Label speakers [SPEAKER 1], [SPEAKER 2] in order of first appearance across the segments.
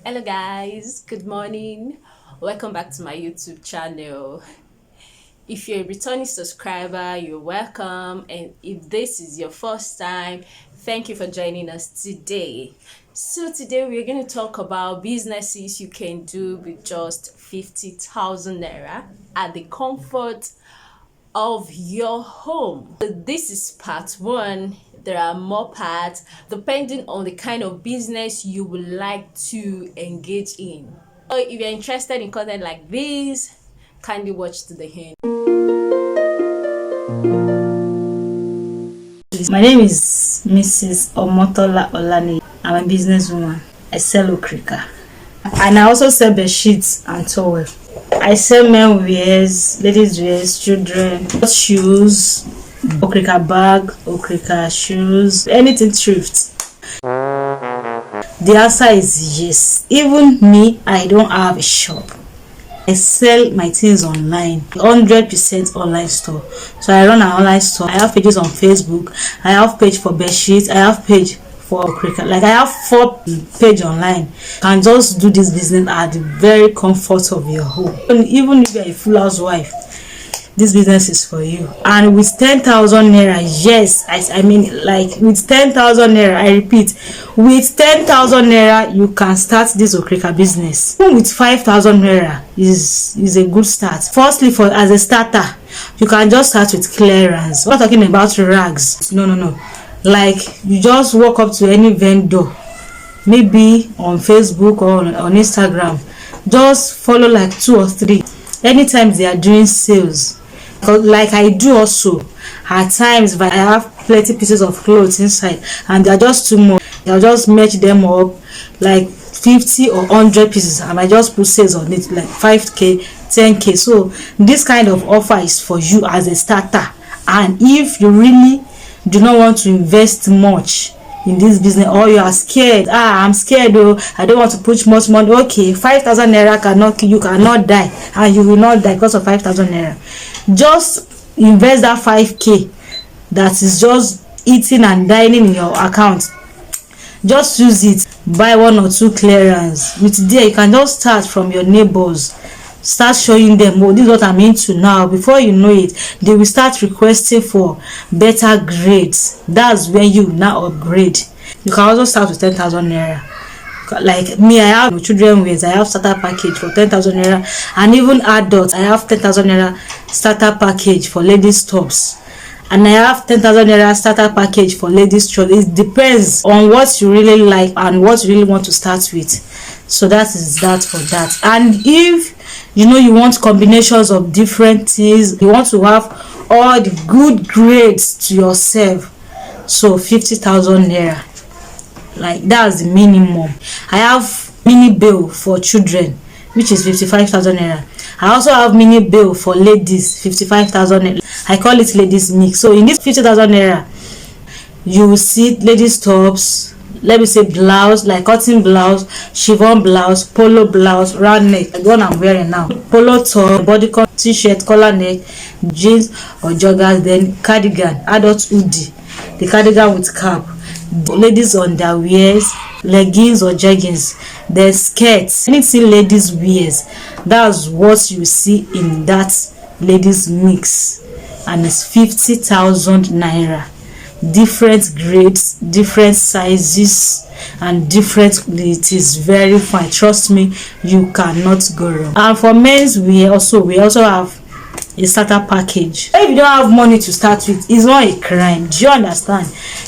[SPEAKER 1] Hello guys, good morning. Welcome back to my YouTube channel. If you're a returning subscriber, you're welcome, and if this is your first time, thank you for joining us today. So today we're going to talk about businesses you can do with just 50,000 naira at the comfort of your home. So this is part one. There are more parts depending on the kind of business you would like to engage in. So if you're interested in content like this, kindly watch to the end.
[SPEAKER 2] My name is Mrs. Omotola Olani. I'm a businesswoman. I sell okrika. And I also sell bed sheets and towel. I sell men wears, ladies wears, children, shoes, okrika bag, okrika shoes, anything thrift. The answer is yes. Even me, I don't have a shop. I sell my things online, 100% online store. So I run an online store. I have pages on Facebook. I have page for bed sheets. I have page for cricket. Like I have 4 pages online. You can just do this business at the very comfort of your home. And even if you're a full housewife, this business is for you. And with 10,000 naira, yes, I mean, like with 10,000 naira, I repeat, with 10,000 naira, you can start this okrika business. Even with 5,000 naira is a good start. Firstly, for as a starter, you can just start with clearance. We're not talking about rags. No. Like you just walk up to any vendor, maybe on Facebook or on Instagram. Just follow like 2 or 3. Anytime they are doing sales. Like I do also at times, but I have plenty pieces of clothes inside and they're just too much. I'll just match them up like 50 or 100 pieces and I just put sales on it like 5k, 10k. So this kind of offer is for you as a starter. And if you really do not want to invest much in this business, or you are scared, I'm scared though, I don't want to put much money, okay, 5,000 naira cannot, you cannot die, and you will not die because of 5,000 naira. Just invest that 5k that is just eating and dining in your account. Just use it, buy 1 or 2 clearance. With there you can just start from your neighbors, start showing them, oh, this is what I'm into now. Before you know it, they will start requesting for better grades. That's when you now upgrade. You can also start with 10,000 naira. Like me, I have children wears, I have starter package for 10,000 naira, and even adults, I have 10,000 naira starter package for ladies tops, and I have 10,000 naira starter package for ladies shorts. It depends on what you really like and what you really want to start with. So that is that for that. And if you want combinations of different things, you want to have all the good grades to yourself, so 50,000 naira, like that's the minimum. I have mini bill for children, which is 55,000 naira. I also have mini bill for ladies, 55,000 naira. I call it ladies mix. So in this 50,000 naira, you will see ladies tops, let me say blouse, like cotton blouse, chiffon blouse, polo blouse, round neck, like the one I'm wearing now, polo top, bodycon, t-shirt, collar neck, jeans or joggers, then cardigan, adult hoodie, the cardigan with cap, ladies underwears, leggings or jeggings, then skirts, anything ladies wears. That's what you see in that ladies mix, and it's 50,000 naira. Different grades, different sizes, and different, it is very fine. Trust me, you cannot go wrong. And for men's we also have a starter package. If you don't have money to start with, it's not a crime. Do you understand?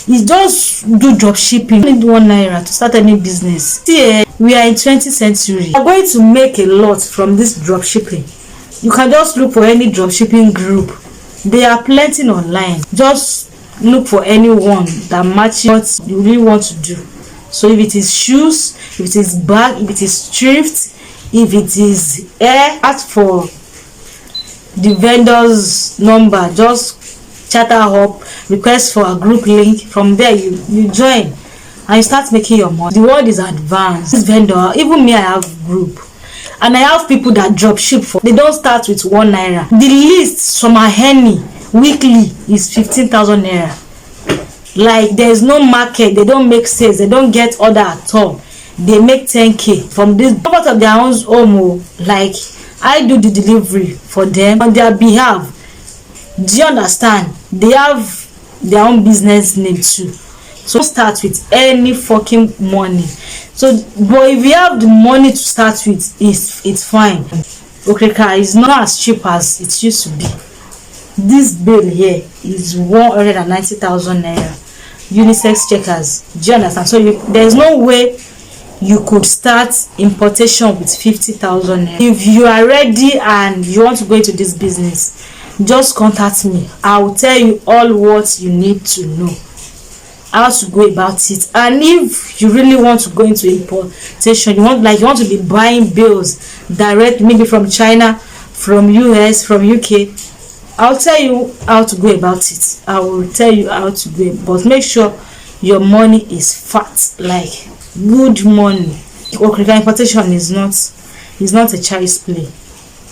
[SPEAKER 2] It's just do drop shipping. You need 1 naira to start any business. See, we are in 20th century. We're going to make a lot from this drop shipping. You can just look for any drop shipping group. There are plenty online. Just look for anyone that matches what you really want to do. So if it is shoes, if it is bag, if it is thrift, if it is hair, ask for the vendor's number, just chat up, request for a group link. From there you join and you start making your money. The world is advanced. This vendor, even me, I have group and I have people that drop ship for, they don't start with 1 naira. The least from a henny weekly is 15,000 naira. Like there is no market, they don't make sales, they don't get order at all. they make 10k from this part of their own home. Like I do the delivery for them on their behalf. Do you understand? They have their own business name too. So start with any fucking money. So but if you have the money to start with, it's fine. Okrika is not as cheap as it used to be. This bill here is 190,000 naira. Unisex checkers. Do you understand? So there's no way you could start importation with 50,000 naira. If you are ready and you want to go into this business, just contact me. I will tell you all what you need to know, how to go about it. And if you really want to go into importation, you want to be buying bills direct, maybe from China, from US, from UK, I'll tell you how to go about it. I will tell you how to go, but make sure your money is fat, like good money. Importation is not a child's play.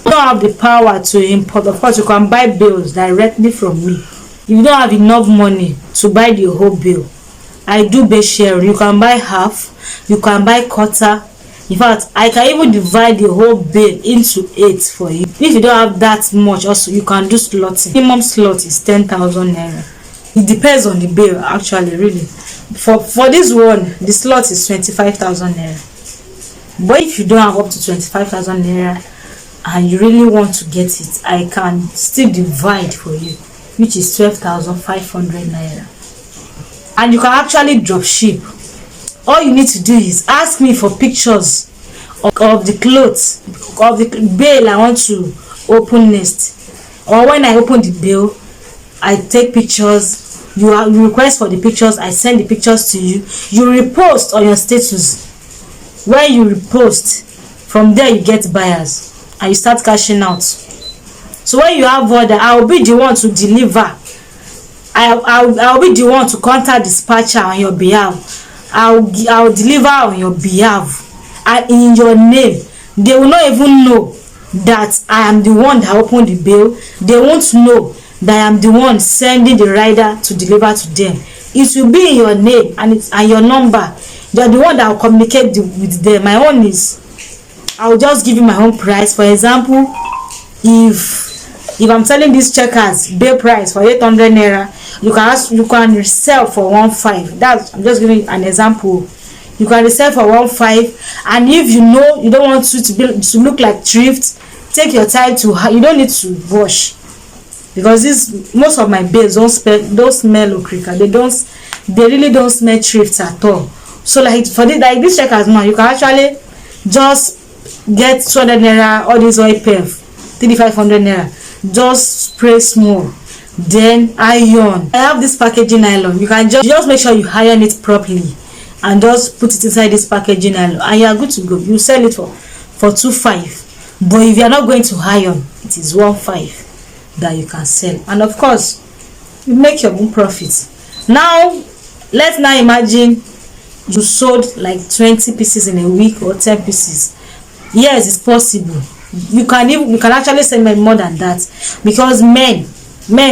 [SPEAKER 2] You don't have the power to import. Of course, you can buy bills directly from me. If you don't have enough money to buy the whole bill, I do bill share. You can buy half, you can buy quarter. In fact, I can even divide the whole bill into 8 for you. If you don't have that much, also you can do slotting. Minimum slot is 10,000 naira. It depends on the bill, actually, really. For this one, the slot is 25,000 naira. But if you don't have up to 25,000 naira and you really want to get it, I can still divide for you, which is 12,500 naira. And you can actually drop ship. All you need to do is ask me for pictures of the clothes, of the bale I want to open next. Or when I open the bill, I take pictures. You request for the pictures, I send the pictures to you. You repost on your status. When you repost, from there you get buyers and you start cashing out. So when you have order, I will be the one to deliver. I'll be the one to contact dispatcher on your behalf. I'll deliver on your behalf and in your name. They will not even know that I am the one that opened the bill. They won't know that I am the one sending the rider to deliver to them. It will be in your name and your number. You are the one that will communicate with them. My own is, I will just give you my own price. For example, if I'm selling these checkers bill price for 800 naira, you can resell for 15. I'm just giving you an example. You can resell for 15, and if you know you don't want to look like thrift, take your time to. You don't need to wash, because most of my bills don't smell okrika. They really don't smell thrift at all. So like this checkers now, you can actually just get 200 naira all this oil pef, 3,500 naira, just spray small, then iron. I have this packaging nylon. You can just make sure you iron it properly and just put it inside this packaging nylon and you are good to go. You sell it for 2.5, but if you are not going to iron, it is 1.5 that you can sell, and of course you make your own profit. Now let's imagine you sold like 20 pieces in a week or 10 pieces. Yes, it's possible. You can actually sell more than that, because men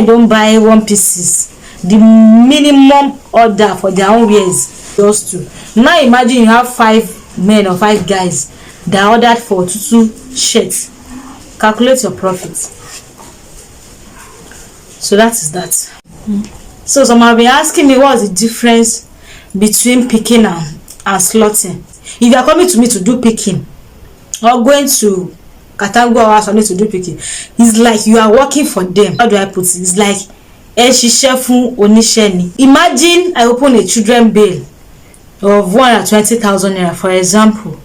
[SPEAKER 2] don't buy 1 pieces. The minimum order for their own wear is just 2. Now imagine you have 5 men or 5 guys that ordered for 2 shirts. Calculate your profit. So that is that. So some have been asking me what's the difference between picking and slotting. If you are coming to me to do picking, or going to Katango or something to do picking, it's like you are working for them. How do I put it? It's like imagine I open a children bill of 120,000 naira, for example,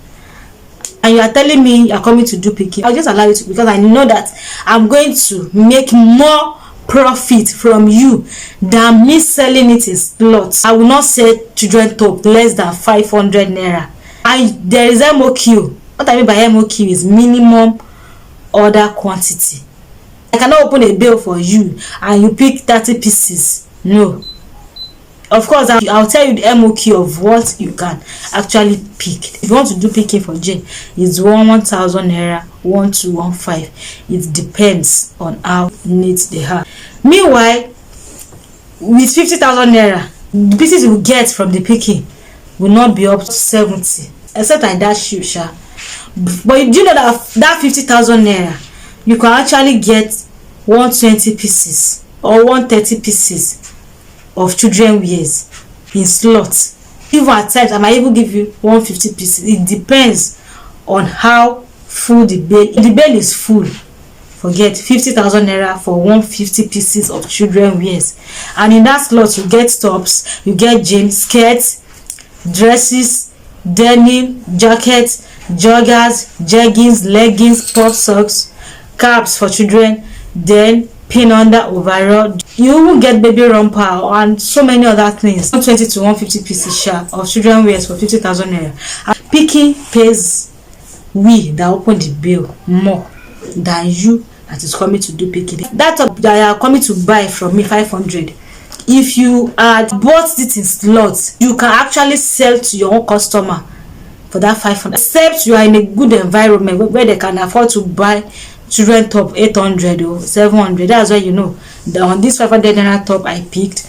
[SPEAKER 2] and you are telling me you are coming to do picking. I'll just allow you to, because I know that I'm going to make more profit from you than me selling it in slots. I will not sell children top less than 500 naira. And there is MOQ. What I mean by MOQ is minimum order quantity. I cannot open a bill for you and you pick 30 pieces. No. Of course, I'll tell you the MOQ of what you can actually pick. If you want to do picking for Jane, it's 1,000 naira, 1 to 1.5. It depends on how neat they are. Meanwhile, with 50,000 naira, the pieces you get from the picking will not be up to 70. except I dash you, sha. But do you know that 50,000 naira, you can actually get 120 pieces or 130 pieces of children wears in slots. Even at times I might even give you 150 pieces. It depends on how full the bale. If the bale is full, forget 50,000 naira for 150 pieces of children wears. And in that slot you get tops, you get jeans, skirts, dresses, denim, jackets, joggers, jeggings, leggings, pop socks, caps for children, then pin under overall. You will get baby romper and so many other things. 120 to 150 pieces sharp of children wears for 50,000 naira. Picking pays we that open the bill more than you that is coming to do picking. That top that you are coming to buy from me 500. If you had bought it in slots, you can actually sell to your own customer for that 500. Except you are in a good environment where they can afford to buy children top 800 or 700. That's why you know that on this 500 naira top I picked,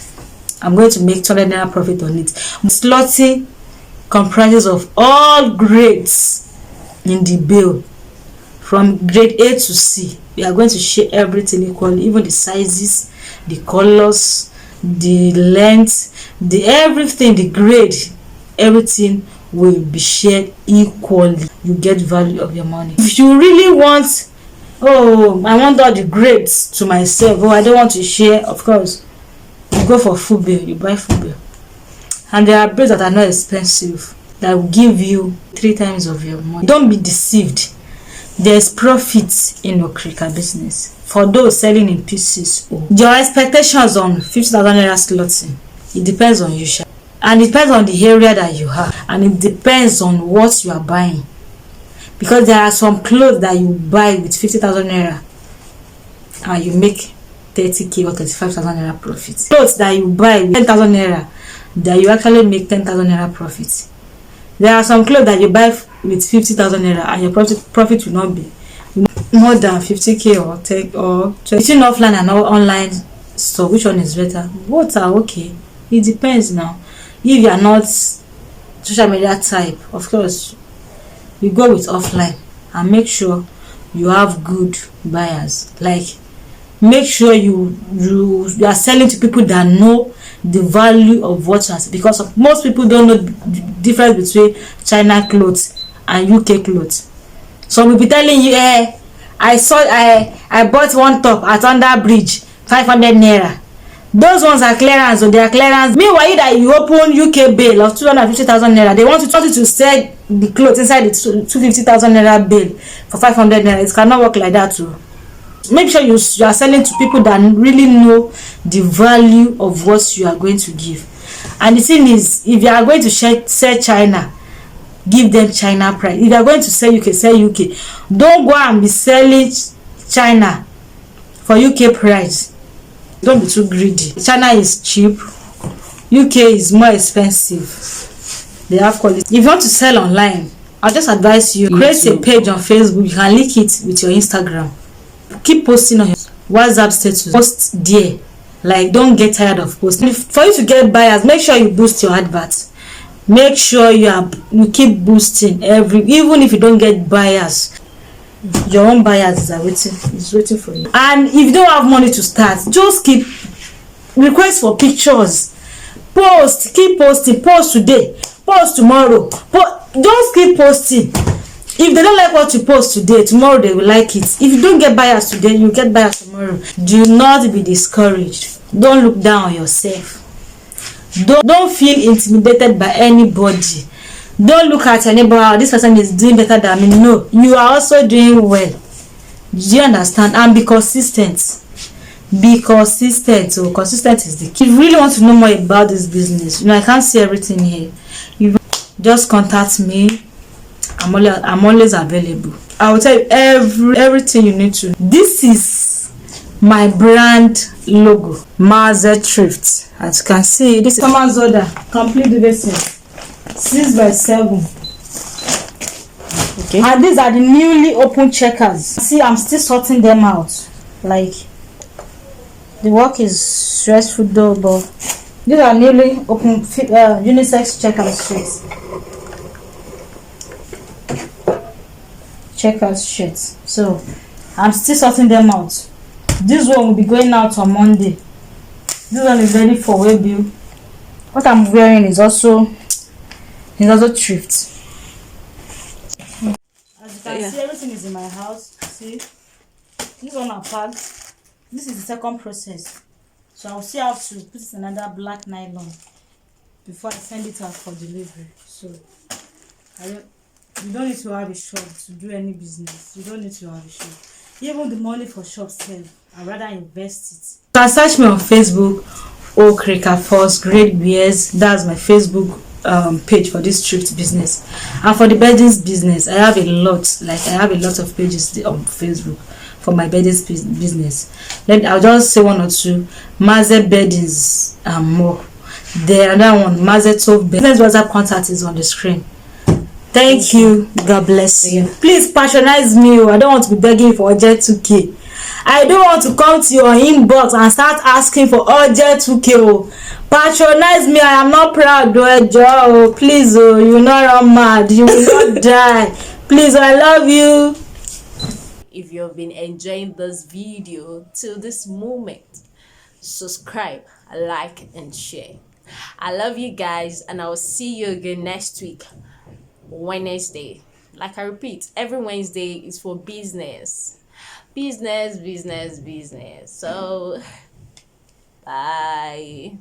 [SPEAKER 2] I'm going to make 200 naira profit on it. Slotting comprises of all grades in the bill from grade A to C. We are going to share everything equally, even the sizes, the colors, the length, the everything, the grade, everything will be shared equally. You get value of your money. If you really want, oh, I want all the grades to myself, oh, I don't want to share, of course you go for full bill, you buy full bill. And there are bills that are not expensive that will give you 3 times of your money. Don't be deceived. There's profit in Okrika business for those selling in pieces. Your expectations on 50,000 naira slotting, it depends on you, and it depends on the area that you have, and it depends on what you are buying. Because there are some clothes that you buy with 50,000 naira and you make 30k or 35,000 naira profit. Clothes that you buy with 10,000 naira that you actually make 10,000 naira profit. There are some clothes that you buy with 50,000 naira and your profit will not be more than 50k or 10 or 20. Between offline and online store, which one is better? Both are okay. It depends now. If you are not social media type, of course you go with offline and make sure you have good buyers. Like, make sure you are selling to people that know the value of what you are, because most people don't know the difference between China clothes and UK clothes. So we'll be telling you, I bought one top at under bridge 500 naira. Those ones are clearance, or they are clearance. Meanwhile, that you open UK bill of 250,000 naira, they want you to sell the clothes inside the 250,000 naira bill for 500 naira. It cannot work like that too. Make sure you are selling to people that really know the value of what you are going to give. And the thing is, if you are going to sell China, give them China price. If you are going to sell UK, sell UK. Don't go and be selling China for UK price. Don't be too greedy. China is cheap, UK is more expensive. They have quality. If you want to sell online, I'll just advise you, create a page on Facebook. You can link it with your Instagram. Keep posting on your WhatsApp status. Post there. Like, don't get tired of posting. For you to get buyers, make sure you boost your adverts. Make sure you keep boosting even if you don't get buyers, your own buyers is waiting for you. And if you don't have money to start, just keep request for pictures. Post, keep posting. Post today, post tomorrow, just keep posting. If they don't like what you post today, tomorrow they will like it. If you don't get buyers today, you get buyers tomorrow. Do not be discouraged. Don't look down on yourself. Don't feel intimidated by anybody. Don't look at anybody, oh, this person is doing better than me. No, you are also doing well. Do you understand? And be consistent. Be consistent. So consistent is the key. If you really want to know more about this business, I can't see everything here. You just contact me. I'm always available. I will tell you everything you need to. This is my brand logo, Maze Thrift. As you can see, this is Thomas order, complete dressing, 6x7. Okay. And these are the newly opened checkers. See, I'm still sorting them out. Like, the work is stressful though, but these are newly open unisex checkers. checkout shirts. So I'm still sorting them out. This one will be going out on Monday. This one is ready for way bill. What I'm wearing is also thrift. As you can see, everything is in my house. See, this one are packed. This is the second process. So I'll still have to put it in another black nylon before I send it out for delivery. So you don't need to have a shop to do any business. You don't need to have a shop. Even the money for shops sell, I'd rather invest it. You can search me on Facebook, Okrika First Great Beers. That's my Facebook page for this thrift business. And for the beddings business, I have a lot of pages on Facebook for my beddings business. I'll just say one or two. Maze Beddings and more. The other one, Mazetov Business WhatsApp contact is on the screen. Thank you. God bless you. Please patronize me. I don't want to be begging for Oje 2K. I don't want to come to your inbox and start asking for Oje 2K. Patronize me. I am not proud, Joe. Please, you will not run mad. You will not die. Please, I love you.
[SPEAKER 1] If you've been enjoying this video till this moment, subscribe, like, and share. I love you guys, and I'll see you again next week, Wednesday. Like I repeat, every Wednesday is for business. Business. So, bye.